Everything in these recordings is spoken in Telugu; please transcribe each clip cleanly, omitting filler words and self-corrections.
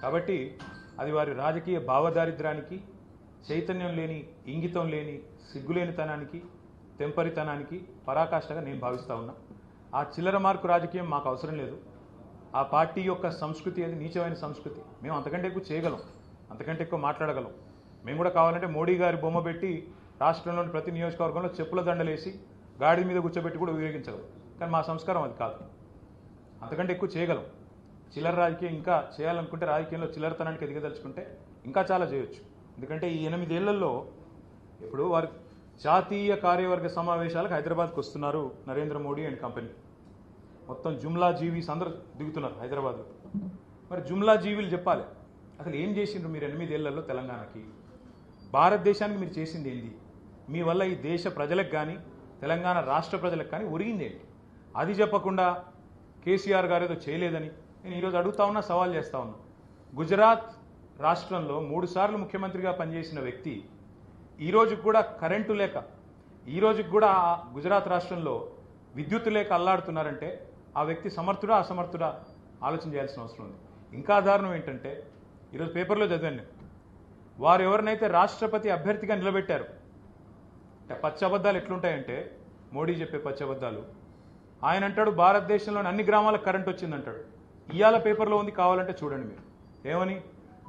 కాబట్టి అది వారి రాజకీయ భావదారిద్ర్యానికి, చైతన్యం లేని, ఇంగితం లేని, సిగ్గులేనితనానికి, తెంపరితనానికి పరాకాష్ఠగా నేను భావిస్తూ ఉన్నా. ఆ చిల్లర మార్కు రాజకీయం మాకు అవసరం లేదు. ఆ పార్టీ యొక్క సంస్కృతి అది నీచమైన సంస్కృతి. మేము అంతకంటే ఎక్కువ చేయగలం, అంతకంటే ఎక్కువ మాట్లాడగలం. మేము కూడా కావాలంటే మోడీ గారి బొమ్మ పెట్టి రాష్ట్రంలోని ప్రతి నియోజకవర్గంలో చెప్పుల దండలేసి గాడి మీద కూర్చోబెట్టి కూడా ఉపయోగించగలం. కానీ మా సంస్కారం అది కాదు. అంతకంటే ఎక్కువ చేయగలం. చిల్లర రాజకీయం ఇంకా చేయాలనుకుంటే, రాజకీయంలో చిల్లరతనానికి ఎదగదలుచుకుంటే ఇంకా చాలా చేయొచ్చు. ఎందుకంటే ఈ 8 ఏళ్లలో ఇప్పుడు వారు జాతీయ కార్యవర్గ సమావేశాలకు హైదరాబాద్కి వస్తున్నారు నరేంద్ర మోడీ అండ్ కంపెనీ. మొత్తం జుమ్లా జీవీస్ అందరూ దిగుతున్నారు హైదరాబాద్లో. మరి జుమ్లా జీవీలు చెప్పాలి అసలు ఏం చేసిండ్రు మీరు 8 ఏళ్లలో తెలంగాణకి, భారతదేశానికి మీరు చేసింది ఏంది, మీ వల్ల ఈ దేశ ప్రజలకు కానీ తెలంగాణ రాష్ట్ర ప్రజలకు కానీ ఒరిగింది ఏంటి, అది చెప్పకుండా కేసీఆర్ గారు ఏదో చేయలేదని నేను ఈరోజు అడుగుతా ఉన్నా, సవాల్ చేస్తా ఉన్నా. గుజరాత్ రాష్ట్రంలో 3 సార్లు ముఖ్యమంత్రిగా పనిచేసిన వ్యక్తి ఈరోజుకి కూడా కరెంటు లేక, ఈరోజుకి కూడా గుజరాత్ రాష్ట్రంలో విద్యుత్ లేక అల్లాడుతున్నారంటే ఆ వ్యక్తి సమర్థుడా అసమర్థుడా ఆలోచన చేయాల్సిన అవసరం ఉంది. ఇంకా దారుణం ఏంటంటే ఈరోజు పేపర్లో చదివాను, వారు ఎవరినైతే రాష్ట్రపతి అభ్యర్థిగా నిలబెట్టారు, పచ్చబద్దాలు ఎట్లుంటాయంటే మోడీ చెప్పే పచ్చబద్దాలు. ఆయన అంటాడు భారతదేశంలోని అన్ని గ్రామాలకు కరెంట్ వచ్చిందంటాడు. ఇవాళ పేపర్లో ఉంది, కావాలంటే చూడండి మీరు. ఏమని,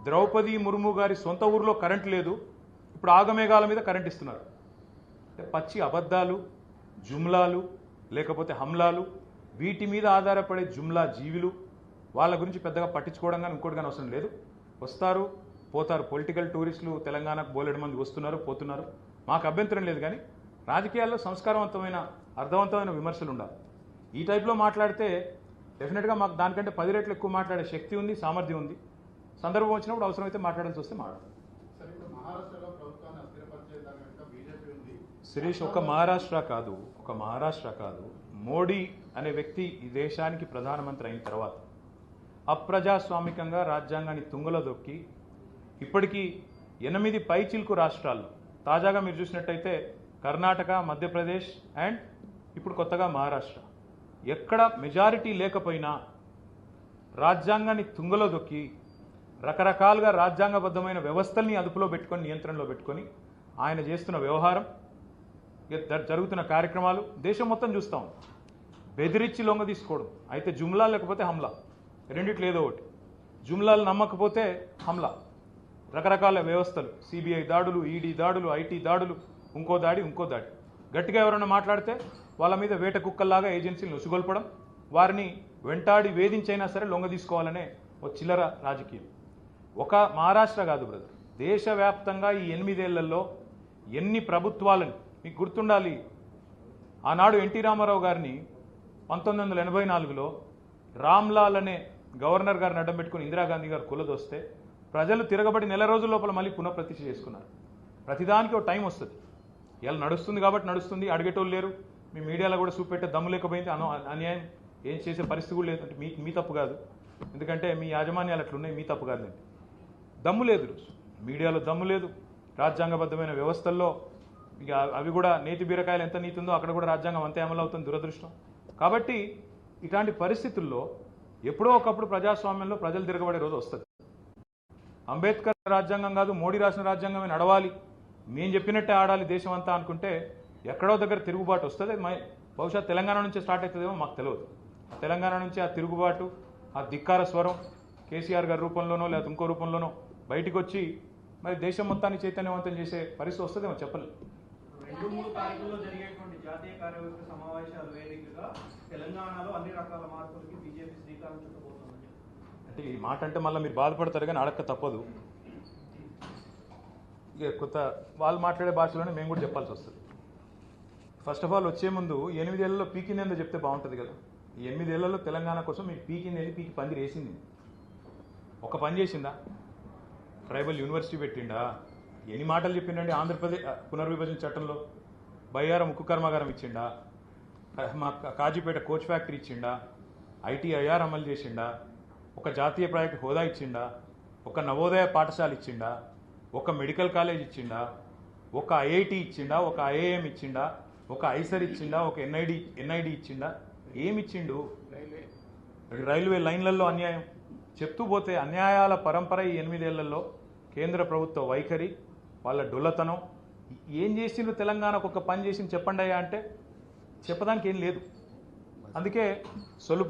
ద్రౌపది ముర్ము గారి సొంత ఊరిలో కరెంట్ లేదు, ఇప్పుడు ఆగమేఘాల మీద కరెంట్ ఇస్తున్నారు. పచ్చి అబద్ధాలు, జుమ్లాలు, లేకపోతే హమ్లాలు, వీటి మీద ఆధారపడే జుమ్లా జీవులు. వాళ్ళ గురించి పెద్దగా పట్టించుకోవడం కానీ ఇంకోటి కానీ అవసరం లేదు. వస్తారు పోతారు, పొలిటికల్ టూరిస్టులు తెలంగాణకు బోలెడు మంది వస్తున్నారు పోతున్నారు, మాకు అభ్యంతరం లేదు. కానీ రాజకీయాల్లో సంస్కారవంతమైన అర్థవంతమైన విమర్శలు ఉండాలి. ఈ టైప్లో మాట్లాడితే డెఫినెట్గా మాకు దానికంటే 10 రెట్లు ఎక్కువ మాట్లాడే శక్తి ఉంది, సామర్థ్యం ఉంది. సందర్భం వచ్చినప్పుడు అవసరమైతే మాట్లాడాల్సి వస్తే మాట్లాడతాం. శిరీష్, ఒక మహారాష్ట్ర కాదు, మోడీ అనే వ్యక్తి ఈ దేశానికి ప్రధానమంత్రి అయిన తర్వాత అప్రజాస్వామికంగా రాజ్యాంగాన్ని తుంగలో దొక్కి ఇప్పటికీ 8 పైచిల్కు రాష్ట్రాల్లో, తాజాగా మీరు చూసినట్టయితే కర్ణాటక, మధ్యప్రదేశ్ అండ్ ఇప్పుడు కొత్తగా మహారాష్ట్ర, ఎక్కడ మెజారిటీ లేకపోయినా రాజ్యాంగాన్ని తుంగలో దొక్కి రకరకాలుగా రాజ్యాంగబద్ధమైన వ్యవస్థల్ని అదుపులో పెట్టుకొని, నియంత్రణలో పెట్టుకొని ఆయన చేస్తున్న వ్యవహారం, జరుగుతున్న కార్యక్రమాలు దేశం మొత్తం చూస్తాం. బెదిరించి లొంగ తీసుకోవడం అయితే జుమ్లా, లేకపోతే హమ్లా, రెండిట్లో ఏదో ఒకటి. జుమ్లాలు నమ్మకపోతే హమ్లా, రకరకాల వ్యవస్థలు, సిబిఐ దాడులు, ఈడీ దాడులు, ఐటీ దాడులు, ఇంకో దాడి. గట్టిగా ఎవరైనా మాట్లాడితే వాళ్ళ మీద వేట కుక్కల్లాగా ఏజెన్సీలు ఉసుగొల్పడం, వారిని వెంటాడి వేధించైనా సరే లొంగ తీసుకోవాలనే ఒక చిల్లర రాజకీయం. ఒక మహారాష్ట్ర కాదు బ్రదర్, దేశవ్యాప్తంగా ఈ 8 ఏళ్లలో ఎన్ని ప్రభుత్వాలను, మీకు గుర్తుండాలి, ఆనాడు ఎన్టీ రామారావు గారిని 1984లో రామ్లాల్ అనే గవర్నర్ గారిని అడ్డం పెట్టుకుని ఇందిరాగాంధీ గారు కులదొస్తే ప్రజలు తిరగబడి నెల రోజుల లోపల మళ్ళీ పునఃప్రతిష్ఠ చేసుకున్నారు. ప్రతిదానికి ఒక టైం వస్తుంది. ఇలా నడుస్తుంది కాబట్టి నడుస్తుంది, అడిగేటోళ్ళు లేరు. మీ మీడియాలో కూడా చూపెట్టే దమ్ము లేకపోయింది, అన్యాయం ఏం చేసే పరిస్థితి కూడా లేదు. అంటే మీ తప్పు కాదు, ఎందుకంటే మీ యాజమాన్యాలు అట్లున్నాయి, మీ తప్పు కాదండి. దమ్ము లేదు, మీడియాలో దమ్ము లేదు, రాజ్యాంగబద్ధమైన వ్యవస్థల్లో ఇక అవి కూడా నేతి బీరకాయలు ఎంత నీతి ఉందో అక్కడ కూడా రాజ్యాంగం అంతే అమలు అవుతుంది, దురదృష్టం. కాబట్టి ఇట్లాంటి పరిస్థితుల్లో ఎప్పుడో ఒకప్పుడు ప్రజాస్వామ్యంలో ప్రజలు తిరగబడే రోజు వస్తుంది. అంబేద్కర్ రాజ్యాంగం కాదు, మోడీ రాసిన రాజ్యాంగమే నడవాలి, మేము చెప్పినట్టే ఆడాలి దేశం అంతా అనుకుంటే ఎక్కడో దగ్గర తిరుగుబాటు వస్తుంది. బహుశా తెలంగాణ నుంచే స్టార్ట్ అవుతుందేమో మాకు తెలియదు. తెలంగాణ నుంచి ఆ తిరుగుబాటు, ఆ ధిక్కార స్వరం కేసీఆర్ గారి రూపంలోనో లేదా ఇంకో రూపంలోనో బయటికి వచ్చి మరి దేశం మొత్తాన్ని చైతన్యవంతం చేసే పరిస్థితి వస్తుందేమో చెప్పలేదు. 2-3 తారీఖుల్లో జరిగేటువంటి జాతీయ కార్యవర్గ సమావేశాల వేదికగా తెలంగాణలో అన్ని రకాల మార్పులకి బీజేపీ శ్రీకారం చుట్టబోతోంది. అంటే ఈ మాట అంటే మళ్ళీ మీరు బాధపడతారు కానీ అడక్క తప్పదు. ఇక కొత్త వాళ్ళు మాట్లాడే భాషలోనే మేము కూడా చెప్పాల్సి వస్తుంది. ఫస్ట్ ఆఫ్ ఆల్ వచ్చే ముందు 8 ఏళ్లలో పీకిందేందో చెప్తే బాగుంటుంది కదా. ఈ 8 ఏళ్లలో తెలంగాణ కోసం మీకు పీకిందేది, పీకి పందిరి వేసింది. ఒక పని చేసిందా? ట్రైబల్ యూనివర్సిటీ పెట్టిండా? ఎన్ని మాటలు చెప్పిండండి? ఆంధ్రప్రదేశ్ పునర్విభజన చట్టంలో బయ్యారం ఉక్కు కర్మాగారం ఇచ్చిండా? మా కాజీపేట కోచ్ ఫ్యాక్టరీ ఇచ్చిండా? ఐటీఐఆర్ అమలు చేసిండా? ఒక జాతీయ ప్రాజెక్టు హోదా ఇచ్చిండా? ఒక నవోదయ పాఠశాల ఇచ్చిండా? ఒక మెడికల్ కాలేజ్ ఇచ్చిండా, ఒక ఐఐటి ఇచ్చిండా, ఒక ఐఐఎం ఇచ్చిండా, ఒక ఐసర్ ఇచ్చిండా, ఒక ఎన్ఐడి ఇచ్చిండా? ఏమిచ్చిండు? రైల్వే లైన్లలో అన్యాయం చెప్తూ పోతే అన్యాయాల పరంపర ఈ 8 ఏళ్లలో కేంద్ర ప్రభుత్వ వైఖరి, వాళ్ళ డొల్లతనం. ఏం చేసిండ్రు తెలంగాణకు ఒక పని చేసింది చెప్పండి అయ్యా అంటే చెప్పడానికి ఏం లేదు. అందుకే సొల్లు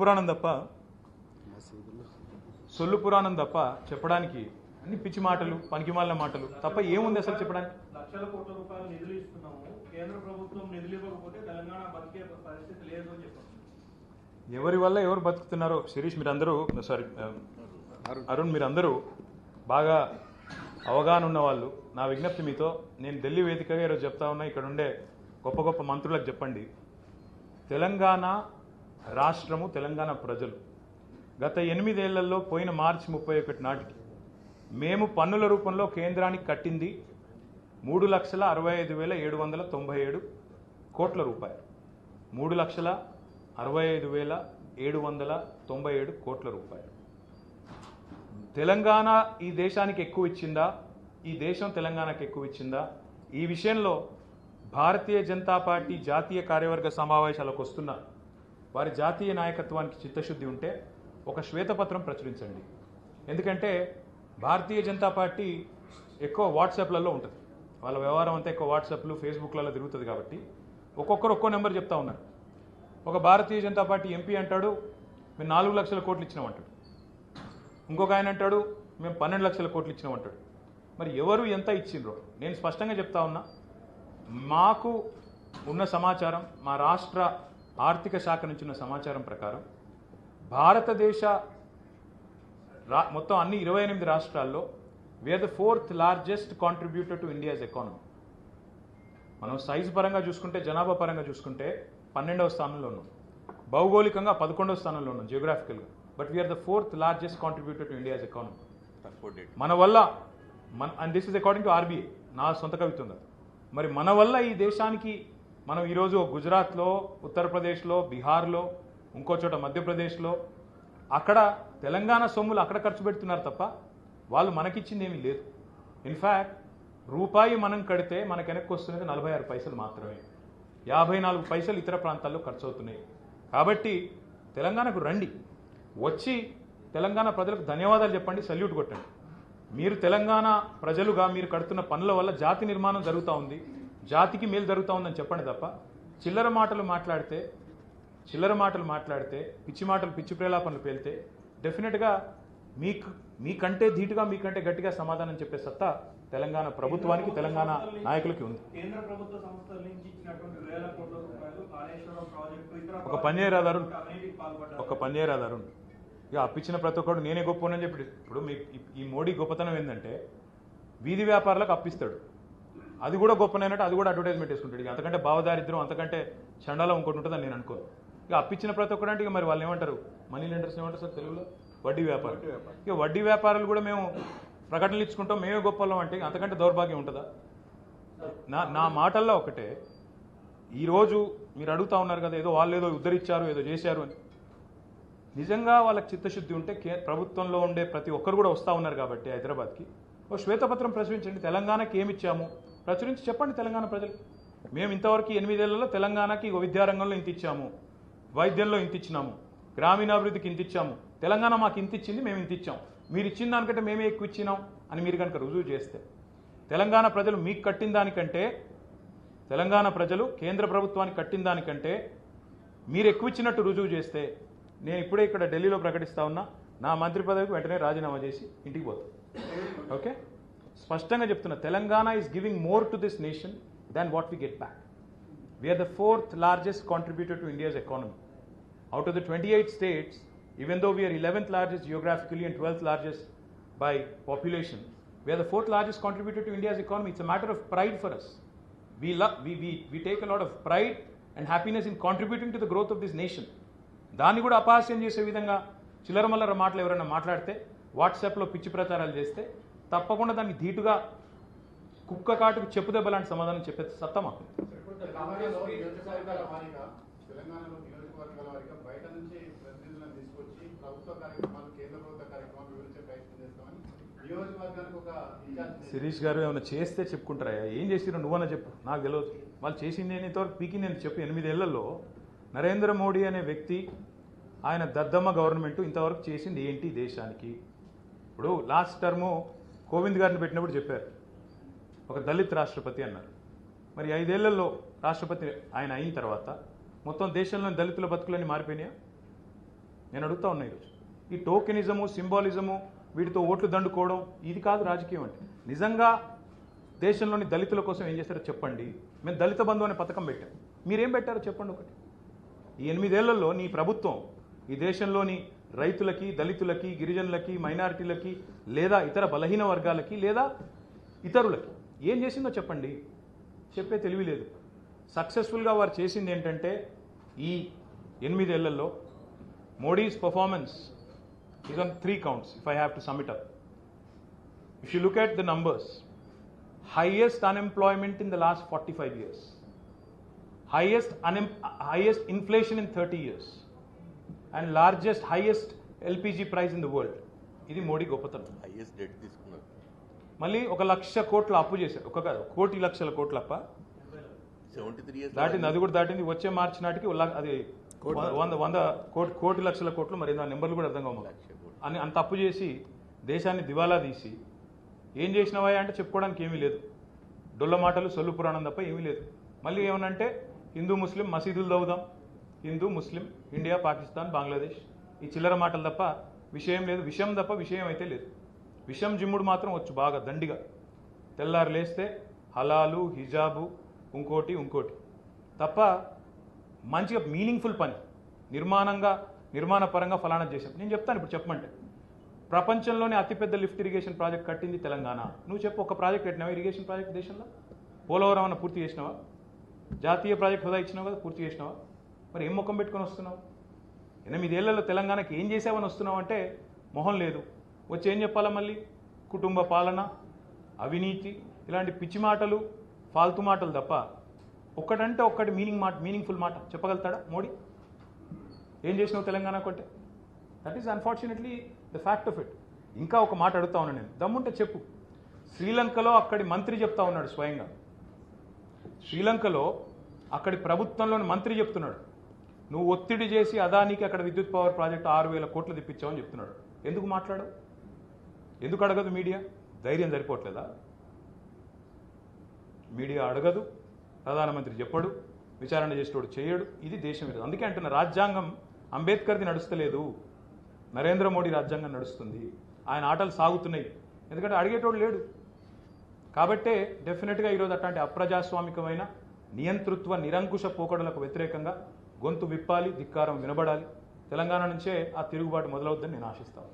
పురాణం తప్ప చెప్పడానికి అన్ని పిచ్చి మాటలు, పనికిమాలిన మాటలు తప్ప ఏముంది అసలు చెప్పడానికి? లక్షల కోట్ల రూపాయలు నిధులు ఇస్తున్నాము, కేంద్ర ప్రభుత్వం నిధులు ఇవ్వకపోతే తెలంగాణ బతికే పరిస్థితి లేదు అని చెప్పారు. ఎవరి వల్ల ఎవరు బతుకుతున్నారో శిరీష్ మీరందరూ, సారీ అరుణ్, మీరందరూ బాగా అవగాహన ఉన్నవాళ్ళు. నా విజ్ఞప్తి మీతో, నేను ఢిల్లీ వేదికగా ఈరోజు చెప్తా ఉన్నా, ఇక్కడ ఉండే గొప్ప గొప్ప మంత్రులకు చెప్పండి, తెలంగాణ రాష్ట్రము, తెలంగాణ ప్రజలు గత 8 ఏళ్లలో పోయిన మార్చి 31 నాటికి మేము పన్నుల రూపంలో కేంద్రానికి కట్టింది 3,65,797 కోట్ల రూపాయలు. 3,65,797 కోట్ల రూపాయలు. తెలంగాణ ఈ దేశానికి ఎక్కువ ఇచ్చిందా, ఈ దేశం తెలంగాణకు ఎక్కువ ఇచ్చిందా? ఈ విషయంలో భారతీయ జనతా పార్టీ జాతీయ కార్యవర్గ సమావేశాలకు వస్తున్న వారి జాతీయ నాయకత్వానికి చిత్తశుద్ధి ఉంటే ఒక శ్వేతపత్రం ప్రచురించండి. ఎందుకంటే భారతీయ జనతా పార్టీ ఎక్కువ వాట్సాప్లలో ఉంటుంది, వాళ్ళ వ్యవహారం అంతా ఎక్కువ వాట్సాప్లు, ఫేస్బుక్లలో తిరుగుతుంది. కాబట్టి ఒక్కొక్కరు ఒక్కో నెంబర్ చెప్తా ఉన్నారు. ఒక భారతీయ జనతా పార్టీ ఎంపీ అంటాడు మేము 4 లక్షల కోట్లు ఇచ్చినామంటాడు, ఇంకొక ఆయన అంటాడు మేము 12 లక్షల కోట్లు ఇచ్చినామంటాడు. మరి ఎవరు ఎంత ఇచ్చిండ్రో నేను స్పష్టంగా చెప్తా ఉన్నా. మాకు ఉన్న సమాచారం, మా రాష్ట్ర ఆర్థిక శాఖ నుంచి ఉన్న సమాచారం ప్రకారం భారతదేశ మొత్తం అన్ని 28 రాష్ట్రాల్లో we're the 4th largest contributor to India's economy. మనం సైజు పరంగా చూసుకుంటే, జనాభా పరంగా చూసుకుంటే 12వ స్థానంలో ఉన్నాం, భౌగోళికంగా 11వ స్థానంలో ఉన్నాం జియోగ్రాఫికల్గా. But we the 4th largest contributor to India's economy. మన వల్ల and this is according to RBI, నా సొంత కవిత్వం కాదు. మరి మన వల్ల ఈ దేశానికి మనం ఈరోజు గుజరాత్లో, ఉత్తరప్రదేశ్లో, బీహార్లో, ఇంకో చోట మధ్యప్రదేశ్లో, అక్కడ తెలంగాణ సొమ్ములు అక్కడ ఖర్చు పెడుతున్నారు తప్ప వాళ్ళు మనకిచ్చింది ఏమీ లేదు. ఇన్ఫ్యాక్ట్ రూపాయి మనం కడితే మనకు వెనక్కి వస్తున్నది 46 పైసలు మాత్రమే, 54 పైసలు ఇతర ప్రాంతాల్లో ఖర్చు అవుతున్నాయి. కాబట్టి తెలంగాణకు రండి, వచ్చి తెలంగాణ ప్రజలకు ధన్యవాదాలు చెప్పండి, సల్యూట్ కొట్టండి. మీరు తెలంగాణ ప్రజలుగా మీరు కడుతున్న పనుల వల్ల జాతి నిర్మాణం జరుగుతూ ఉంది, జాతికి మేలు జరుగుతూ ఉందని చెప్పండి తప్ప చిల్లర మాటలు మాట్లాడితే పిచ్చి మాటలు, పిచ్చి ప్రేలాపనలు పేలితే డెఫినెట్గా మీకంటే ధీటుగా, మీకంటే గట్టిగా సమాధానం చెప్పే సత్తా తెలంగాణ ప్రభుత్వానికి, తెలంగాణ నాయకులకి ఉంది. కేంద్ర ప్రభుత్వ సంస్థల నుంచి ఇచ్చినటువంటి వేల కోట్ల రూపాయలు కాళేశ్వరం ప్రాజెక్టు, ఇతర ఒక పని చేయరాదారు, పాల్పడ్డారు. ఇక అప్పించిన ప్రతి ఒక్కడు నేనే గొప్పనని చెప్పి, ఇప్పుడు ఈ మోడీ గొప్పతనం ఏంటంటే వీధి వ్యాపారులకు అప్పిస్తాడు, అది కూడా గొప్పనైనట్టు అది కూడా అడ్వర్టైజ్మెంట్ వేసుకుంటాడు. ఇక అంతకంటే భావదారిద్ర్యం, అంతకంటే చండాలం ఇంకోటి ఉంటుందని నేను అనుకోను. ఇక అప్పించిన ప్రతి ఒక్కడు అంటే ఇక మరి వాళ్ళు ఏమంటారు, మనీ లెండర్స్ ఏమంటారు సార్ తెలుగులో, వడ్డీ వ్యాపారం. ఇక వడ్డీ వ్యాపారులు కూడా మేము ప్రకటనలు ఇచ్చుకుంటాం, మేమే గొప్పలం అంటే అంతకంటే దౌర్భాగ్యం ఉంటుందా? నా మాటల్లో ఒకటే, ఈరోజు మీరు అడుగుతా ఉన్నారు కదా ఏదో వాళ్ళు ఏదో ఉద్ధరించారు, ఏదో చేశారు అని. నిజంగా వాళ్ళకి చిత్తశుద్ధి ఉంటే ప్రభుత్వంలో ఉండే ప్రతి ఒక్కరు కూడా వస్తూ ఉన్నారు కాబట్టి హైదరాబాద్కి ఓ శ్వేతపత్రం ప్రచురించండి, తెలంగాణకి ఏమి ఇచ్చాము ప్రచురించి చెప్పండి తెలంగాణ ప్రజలు. మేము ఇంతవరకు 8 ఏళ్లలో తెలంగాణకి విద్యారంగంలో ఇంత ఇచ్చాము, వైద్యంలో ఇంత ఇచ్చినాము, గ్రామీణాభివృద్ధికి ఇంత ఇచ్చాము, తెలంగాణ మాకు ఇంత ఇచ్చింది, మేము ఇంత ఇచ్చాము, మీరు ఇచ్చిన దానికంటే మేమే ఎక్కువ ఇచ్చినాం అని మీరు కనుక రుజువు చేస్తే, తెలంగాణ ప్రజలు మీకు కట్టిన దానికంటే, తెలంగాణ ప్రజలు కేంద్ర ప్రభుత్వానికి కట్టిన దానికంటే మీరు ఎక్కువ ఇచ్చినట్టు రుజువు చేస్తే, నేను ఇప్పుడే ఇక్కడ ఢిల్లీలో ప్రకటిస్తా ఉన్నా, నా మంత్రి పదవికి వెంటనే రాజీనామా చేసి ఇంటికి పోతాను. ఓకే, స్పష్టంగా చెప్తున్నా, Telangana is giving more to this nation than what we get back. We're the 4th largest contributor to India's economy. Out of the 28 states, even though we are 11th largest geographically and 12th largest by population, we are the 4th largest contributor to India's economy. It's a matter of pride for us. We take a lot of pride and happiness in contributing to the growth of this nation. దాన్ని కూడా అపహాస్యం చేసే విధంగా చిల్లరమల్లర మాటలు ఎవరైనా మాట్లాడితే, వాట్సాప్లో పిచ్చి ప్రచారాలు చేస్తే తప్పకుండా దాన్ని ధీటుగా కుక్క కాటుకు చెప్పు దెబ్బ లాంటి సమాధానం చెప్పే సత్తా మాకు. తెలంగాణలో నియోజకవర్గాల వారిగా బయట నుంచి ప్రతినిధులను తీసుకొచ్చి ప్రభుత్వ కార్యక్రమాలు, కేంద్ర ప్రభుత్వ కార్యక్రమాలు వివరించే ప్రయత్నం చేస్తామని నియోజకవర్గానికి ఒక ఇన్ఛార్జ్ శిరీష్ గారు ఏమైనా చేస్తే చెప్పుకుంటారా? ఏం చేసిరో నువ్వన్నా చెప్పు, నాకు తెలియదు. వాళ్ళు చేసింది నేను ఇంతవరకు పీకి నేను చెప్పు. 8 ఏళ్లలో నరేంద్ర మోడీ అనే వ్యక్తి, ఆయన దద్దమ్మ గవర్నమెంట్ ఇంతవరకు చేసింది ఏంటి దేశానికి? ఇప్పుడు లాస్ట్ టర్ము కోవింద్ గారిని పెట్టినప్పుడు చెప్పారు ఒక దళిత్ రాష్ట్రపతి అన్నారు. మరి 5 ఏళ్లలో రాష్ట్రపతి ఆయన అయిన తర్వాత మొత్తం దేశంలోని దళితుల బతుకులన్నీ మారిపోయినాయా? నేను అడుగుతా ఉన్నా ఈరోజు. ఈ టోకెనిజము, సింబాలిజము, వీటితో ఓట్లు దండుకోవడం ఇది కాదు రాజకీయం అంటే. నిజంగా దేశంలోని దళితుల కోసం ఏం చేస్తారో చెప్పండి. మేము దళిత బంధు అనే పథకం పెట్టాం, మీరేం పెట్టారో చెప్పండి ఒకటి. ఈ 8 ఏళ్లలో నీ ప్రభుత్వం ఈ దేశంలోని రైతులకి, దళితులకి, గిరిజనులకి, మైనారిటీలకి, లేదా ఇతర బలహీన వర్గాలకి, లేదా ఇతరులకి ఏం చేసిందో చెప్పండి. చెప్పే తెలివి లేదు. సక్సెస్ఫుల్గా వారు చేసింది ఏంటంటే ఈ 8 ఏళ్లలో Modi's performance is on 3 counts if I have to sum it up. If you look at the numbers, highest unemployment in the last 45 years, highest inflation in 30 years, and highest LPG price in the world. ఇది మోడీ గొప్పతనం. హైయెస్ట్ డెట్ తీసుకున్నారు. మళ్ళీ 1,00,000 కోట్ల అప్పు చేశారు. ఒక కాదు, 1,00,00,000 కోట్ల అప్ప 73 years దాటింది. అది కూడా దాటింది. వచ్చే మార్చి నాటికి అది 1,00,00,000 కోట్లు, మరి ఆ నెంబర్లు కూడా అర్థం కావు అని అంత అప్పు చేసి దేశాన్ని దివాలా తీసి ఏం చేసినవా అంటే చెప్పుకోవడానికి ఏమీ లేదు. డొల్ల మాటలు, సొల్లు పురాణం తప్ప ఏమీ లేదు. మళ్ళీ ఏమనంటే హిందూ ముస్లిం మసీదులు దవ్వుదాం, హిందూ ముస్లిం, ఇండియా, పాకిస్తాన్, బంగ్లాదేశ్, ఈ చిల్లర మాటలు తప్ప విషయం లేదు. విషయం తప్ప విషయం అయితే లేదు. విషం జిమ్ముడు మాత్రం వచ్చు బాగా దండిగా. తెల్లారు లేస్తే హలాలు, హిజాబు, ఇంకోటి తప్ప మంచిగా మీనింగ్ఫుల్ పని నిర్మాణపరంగా ఫలానా చేశాం. నేను చెప్తాను ఇప్పుడు చెప్పమంటే. ప్రపంచంలోనే అతిపెద్ద లిఫ్ట్ ఇరిగేషన్ ప్రాజెక్ట్ కట్టింది తెలంగాణ. నువ్వు చెప్పు, ఒక ప్రాజెక్ట్ కట్టినావా ఇరిగేషన్ ప్రాజెక్ట్ దేశంలో? పోలవరం అన్న పూర్తి చేసినావా? జాతీయ ప్రాజెక్ట్ హోదా ఇచ్చినావు కదా, పూర్తి చేసినావా? మరి ఏం ముఖం పెట్టుకొని వస్తున్నావు? 8 ఏళ్లలో తెలంగాణకి ఏం చేసావని వస్తున్నావు అంటే మొహం లేదు. వచ్చి ఏం చెప్పాలా మళ్ళీ? కుటుంబ పాలన, అవినీతి, ఇలాంటి పిచ్చి మాటలు, ఫాల్తు మాటలు తప్ప ఒక్కటంటే ఒక్కటి మీనింగ్ఫుల్ మాట చెప్పగలుగుతాడా మోడీ? ఏం చేసినావు తెలంగాణకు అంటే? That is unfortunately the fact of it. ఇంకా ఒక మాట అడుగుతా ఉన్నా నేను, దమ్ముంటే చెప్పు. శ్రీలంకలో అక్కడి మంత్రి చెప్తా ఉన్నాడు స్వయంగా. శ్రీలంకలో అక్కడి ప్రభుత్వంలోని మంత్రి చెప్తున్నాడు, నువ్వు ఒత్తిడి చేసి అదానికి అక్కడ విద్యుత్ పవర్ ప్రాజెక్టు 6,000 కోట్లు తెప్పించావని చెప్తున్నాడు. ఎందుకు మాట్లాడవు? ఎందుకు అడగదు మీడియా? ధైర్యం సరిపోవట్లేదా? మీడియా అడగదు, ప్రధానమంత్రి చెప్పడు, విచారణ చేసేటోడు చేయడు. ఇది దేశం విరోధం. అందుకే అంటున్న రాజ్యాంగం అంబేద్కర్ది నడుస్తలేదు, నరేంద్ర మోడీ రాజ్యాంగం నడుస్తుంది. ఆయన ఆటలు సాగుతున్నాయి, ఎందుకంటే అడిగేటోడు లేడు. కాబట్టే డెఫినెట్గా ఈరోజు అట్లాంటి అప్రజాస్వామికమైన నియంతృత్వ నిరంకుశ పోకడలకు వ్యతిరేకంగా గొంతు విప్పాలి, ధిక్కారం వినబడాలి. తెలంగాణ నుంచే ఆ తిరుగుబాటు మొదలవుద్దని నేను ఆశిస్తాను.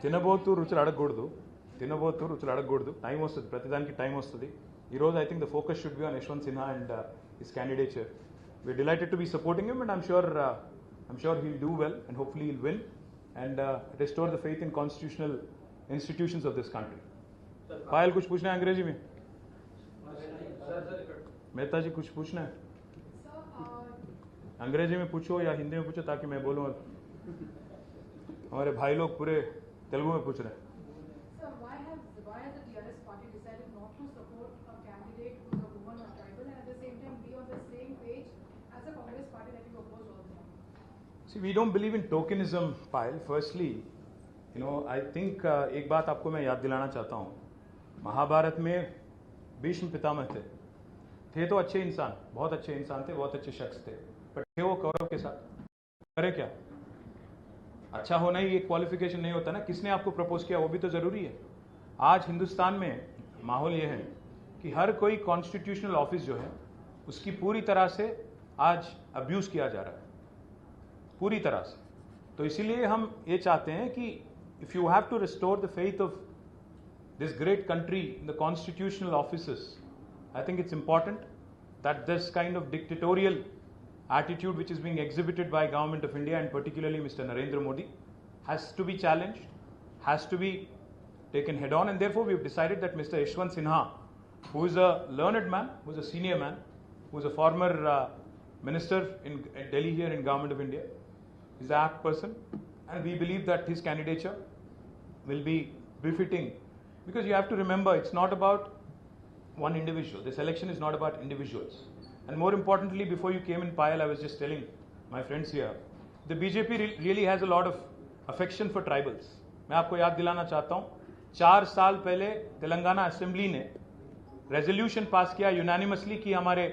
తినబోతూ రుచులు అడగకూడదు. టైం వస్తుంది, ప్రతిదానికి టైం వస్తుంది. ఈరోజు I think the focus should be on Yashwant Sinha and his candidature. We're delighted to be supporting him, and I'm sure he'll do well, and hopefully he'll win and restore the faith in constitutional institutions of this country. पायल कुछ पूछना है अंग्रेजी में? मेहता जी कुछ पूछना है? अंग्रेजी में पूछो या हिंदी में पूछो ताकि मैं बोलूँ. हमारे भाई लोग पूरे तेलुगु में पूछ रहे हैं. Sir, why has the TRS party decided not to support a candidate who is a woman or tribal, and at the same time be on the same page as the Congress party that you oppose all the time? See, we don't believe in tokenism, Payal. Firstly, I think एक बात आपको मैं याद दिलाना चाहता हूँ. महाभारत में भीष्म पितामह थे तो अच्छे इंसान, बहुत अच्छे इंसान थे, बहुत अच्छे शख्स थे, पर थे वो कौरव के साथ. करे क्या? अच्छा होना ही एक क्वालिफिकेशन नहीं होता ना. किसने आपको प्रपोज किया वो भी तो जरूरी है. आज हिंदुस्तान में माहौल ये है कि हर कोई कॉन्स्टिट्यूशनल ऑफिस जो है उसकी पूरी तरह से आज अब्यूज किया जा रहा है, पूरी तरह से. तो इसीलिए हम ये चाहते हैं कि if you have to restore the faith of this great country in the constitutional offices, I think it's important that this kind of dictatorial attitude which is being exhibited by government of India and particularly Mr. Narendra Modi has to be challenged, has to be taken head on, and therefore we've decided that Mr. Yashwant Sinha, who is a learned man, who is a senior man, who is a former minister in Delhi here in government of India, is the apt person, and we believe that his candidature will be befitting, because you have to remember, it's not about one individual. This election is not about individuals. And more importantly, before you came in, Payal, I was just telling my friends here, the BJP really has a lot of affection for tribals. मैं आपको याद दिलाना चाहता हूँ, 4 साल पहले तेलंगाना असेंबली ने रेजोल्यूशन पास किया यूनानिमसली कि हमारे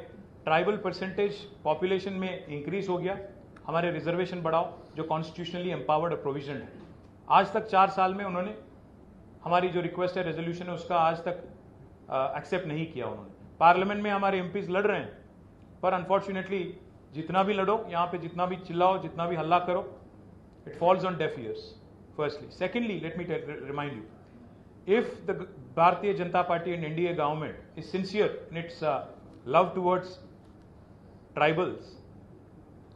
ट्राइबल परसेंटेज पॉपुलेशन में इंक्रीज हो गया, हमारे रिजर्वेशन बढ़ाओ, जो कॉन्स्टिट्यूशनली एम्पावर्ड प्रोविजन है. आज तक 4 साल में उन्होंने हमारी जो रिक्वेस्ट है, रेजोल्यूशन है, उसका आज तक एक्सेप्ट नहीं किया उन्होंने. पार्लियामेंट में हमारे एमपीज लड़ रहे हैं, पर अनफॉर्चुनेटली जितना भी लड़ो, यहाँ पे जितना भी चिल्लाओ, जितना भी हल्ला करो, it falls on def years. Firstly. Secondly, let me remind you, if the Bharatiya Janata Party and NDA government is sincere in its love towards tribals,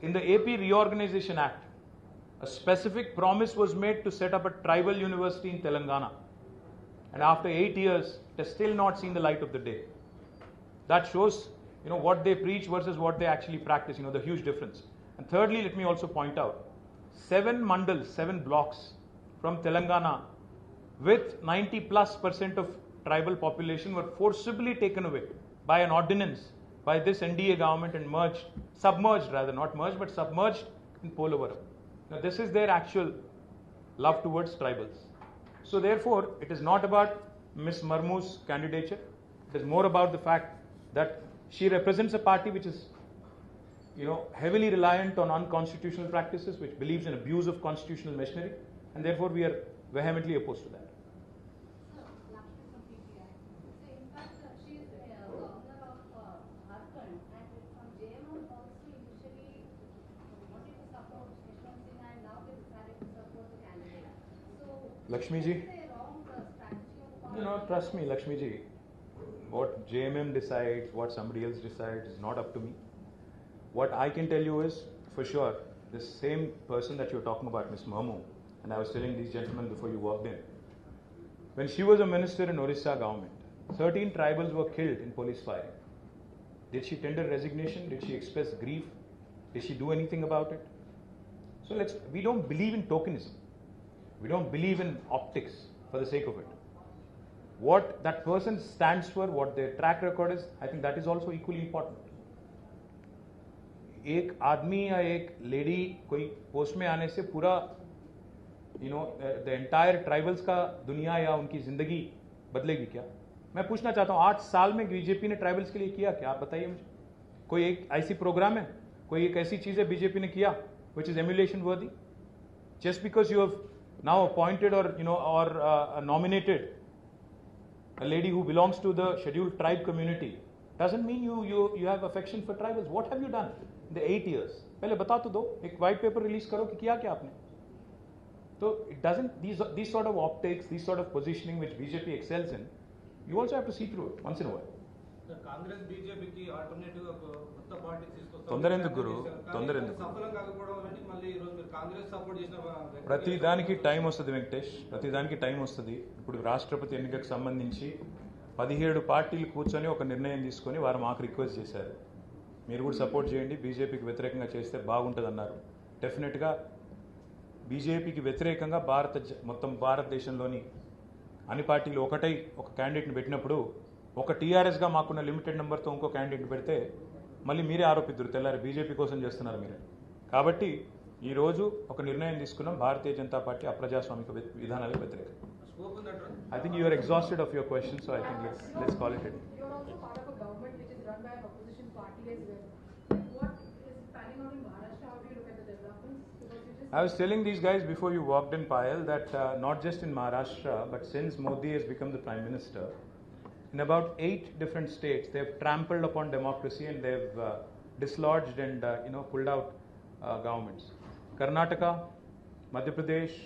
in the AP Reorganization Act, a specific promise was made to set up a tribal university in Telangana. And after 8 years, it has still not seen the light of the day. That shows, what they preach versus what they actually practice, the huge difference. And thirdly, let me also point out, 7 mandals, 7 blocks from Telangana with 90+% of tribal population were forcibly taken away by an ordinance by this NDA government and submerged rather, not merged, but submerged in Polavaram. Now this is their actual love towards tribals. So therefore, it is not about Ms. Marmu's candidature. It is more about the fact that she represents a party which is, heavily reliant on unconstitutional practices, which believes in abuse of constitutional machinery, and therefore we are vehemently opposed to that. Lakshmi from KTR. So in fact, she is governor of Jharkhand, and from JMM also initially wanted to support Yashwant Singh, and now they decided to support the candidate. So Lakshmi ji, is there a wrong strategy of trust me, Lakshmi ji, what JMM decides, what somebody else decides is not up to me. What I can tell you is, for sure, this same person that you're talking about, Ms. Marmu, and I was telling these gentlemen before you walked in, when she was a minister in Orissa government, 13 tribals were killed in police firing. Did she tender resignation? Did she express grief? Did she do anything about it? So we don't believe in tokenism. We don't believe in optics for the sake of it. What that person stands for, what their track record is, I think that is also equally important. एक आदमी या एक लेडी कोई पोस्ट में आने से पूरा द एंटायर ट्राइबल्स का दुनिया या उनकी जिंदगी बदलेगी क्या? मैं पूछना चाहता हूँ, 8 साल में बीजेपी ने ट्राइबल्स के लिए किया क्या? आप बताइए मुझे. कोई एक ऐसी प्रोग्राम है, कोई एक ऐसी चीज है बीजेपी ने किया विच इज एम्युलेशन वर्दी? Just because you have now appointed और nominated a lady who belongs to the scheduled tribe community doesn't mean you have affection for tribals. What have you done in the 8 years? पहले बता तो दो, एक white paper release करो कि किया क्या आपने. So it doesn't, these sort of optics, these sort of positioning which BJP excels in, you also have to see through it once in a while. Congress బీజేపీకి ఆల్టర్నేటివ్ గా కొత్త పార్టీస్ తీసుకొస్తారు. తొందర ఎందుకు గురు? తొందర ఎందుకు? సఫలం కాకపోవడం అనేది మళ్ళీ ఈ రోజు మీరు కాంగ్రెస్ సపోర్ట్ చేసిన ప్రతి దానికి టైం వస్తుంది వెంకటేష్, ప్రతి దానికి టైం వస్తుంది. ఇప్పుడు రాష్ట్రపతి ఎన్నికకు సంబంధించి 17 పార్టీలు కూర్చొని ఒక నిర్ణయం తీసుకొని వారు మాకు రిక్వెస్ట్ చేశారు, మీరు కూడా సపోర్ట్ చేయండి, బీజేపీకి వ్యతిరేకంగా చేస్తే బాగుంటుంది అన్నారు. డెఫినెట్గా బీజేపీకి వ్యతిరేకంగా మొత్తం భారతదేశంలోని అన్ని పార్టీలు ఒకటై ఒక క్యాండిడేట్ని పెట్టినప్పుడు, ఒక టీఆర్ఎస్గా మాకున్న లిమిటెడ్ నెంబర్తో ఇంకో క్యాండిడేట్ పెడితే మళ్ళీ మీరే ఆరోపిద్దరు తెల్లారి బీజేపీ కోసం చేస్తున్నారు మీరు. కాబట్టి ఈరోజు ఒక నిర్ణయం తీసుకున్నాం, భారతీయ జనతా పార్టీ అప్రజాస్వామిక విధానాలకు వ్యతిరేకం. I think you are exhausted of your questions, so I think let's call it. You are also part of a government which is run by an opposition party as well. What is panning out in Maharashtra? How do you look at the developments? Because you just I was telling these guys before you walked in, Payal, that not just in Maharashtra, but since Modi has become the Prime Minister, in about 8 different states, they have trampled upon democracy and they have dislodged and pulled out governments. Karnataka, Madhya Pradesh,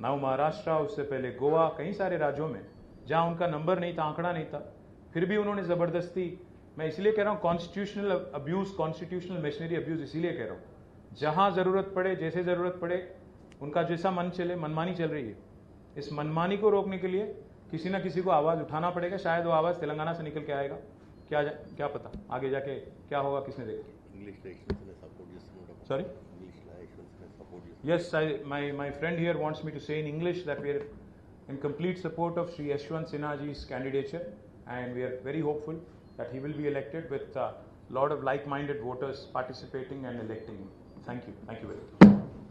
now Maharashtra, उससे पहले गोवा, कई सारे राज्यों में जहाँ उनका नंबर नहीं था, आंकड़ा नहीं था, फिर भी उन्होंने ज़बरदस्ती, मैं इसलिए कह रहा हूँ constitutional abuse, constitutional machinery abuse इसलिए कह रहा हूँ, जहाँ ज़रूरत पड़े, जैसे ज़रूरत पड़े, उनका जैसा मन चले, मनमानी चल रही है. इस मनमानी को रोकने के लिए किसी ना किसी को आवाज़ उठाना पड़ेगा. शायद वो आवाज़ तेलंगाना से निकल के आएगा, क्या पता आगे जाके क्या होगा, किसने देखा. ఇంగ్లీష్లో యశ్వంత్ సపోర్ట్ చేస్తున్నాడు. Sorry? ఇంగ్లీష్లో యశ్వంత్ సపోర్ట్ చేస్తున్నాడు. Yes, my friend here wants me to say in English that we are in complete support of Sri Yashwant Sinhaji's candidature, and we are very hopeful that he will be elected with a lot of like-minded voters participating and electing him. Thank you very much.